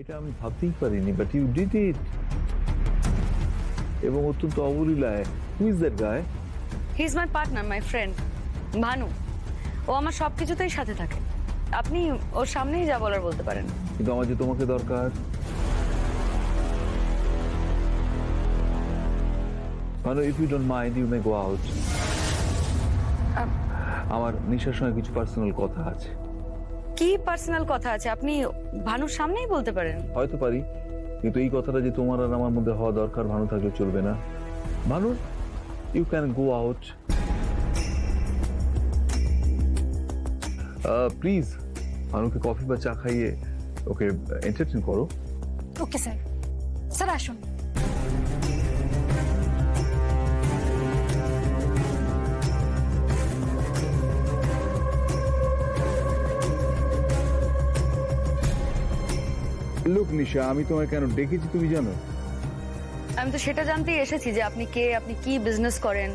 এটা আমি ভাবতেই পারিনি, বাট ইউ ডিড ইট। এবং অত্যন্ত অবলীলায়। হু is that guy? He is my partner, my friend Bhanu. ও আমার সবকিছুতেই সাথে থাকে। আপনি ওর সামনেই যা বলার বলতে পারেন। কিন্তু আমার যে তোমাকে দরকার। Bhanu, if you don't mind you may go out. আমার নিশার সঙ্গে কিছু পার্সোনাল কথা আছে। কি পার্সোনাল কথা আছে আপনি ভানুর সামনেই বলতে পারেন। হয়তো পারি, কিন্তু এই কথাটা যে তোমার আর আমার মধ্যে হওয়া দরকার, ভানু থাকলে চলবে না। Bhanu, you can go out please. ভানুকে কফি বা চা খাইয়ে ওকে এন্টারটেইন করো। Okay sir. স্যার আসুন। লোক নিশা, আমি তোমায় কেন ডেকেছি তুমি জানো? আমি তো সেটা জানতেই এসেছি যে আপনি কে, আপনি কি বিজনেস করেন।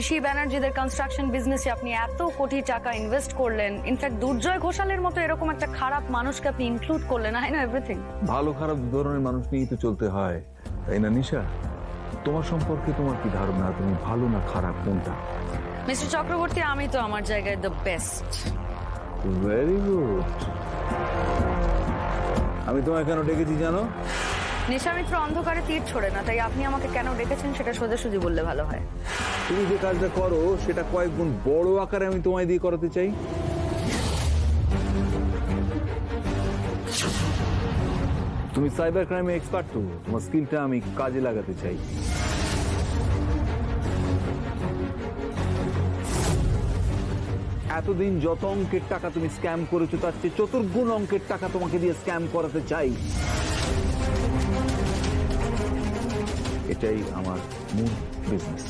ঋষি ব্যানার্জিদের কনস্ট্রাকশন বিজনেসে আপনি এত কোটি টাকা ইনভেস্ট করলেন। ইনফ্যাক্ট দুর্জয় ঘোষালের মতো এরকম একটা খারাপ মানুষকে আপনি ইনক্লুড করলেন। I know everything. ভালো খারাপ দু ধরনের মানুষ নিয়েই তো চলতে হয়, তাই না নিশা? তোমার সম্পর্কে তোমার কি ধারণা? তুমি ভালো না খারাপ কোনটা? মিস্টার চক্রবর্তী, আমি তো আমার জায়গায় দ্য বেস্ট। Very good. আমি তোমায় কেন ডেকেছি জানো? নেশামিত্র অন্ধকারে তীর ছোড়ে না, তাই আপনি আমাকে কেন ডেকেছেন সেটা সোজাসুজি বললে ভালো হয়। তুমি যে কাজটা করো সেটা কয়েক গুণ বড় আকারে আমি তোমায় দিয়ে করাতে চাই। তুমি সাইবার ক্রাইমে এক্সপার্ট, তো তোমার স্কিলটা আমি কাজে লাগাতে চাই। এতদিন যত অঙ্কের টাকা তুমি স্ক্যাম করেছো তার চেয়ে চতুর্গুণ অঙ্কের টাকা তোমাকে দিয়ে স্ক্যাম করাতে চাই। এটাই আমার মূল বিজনেস।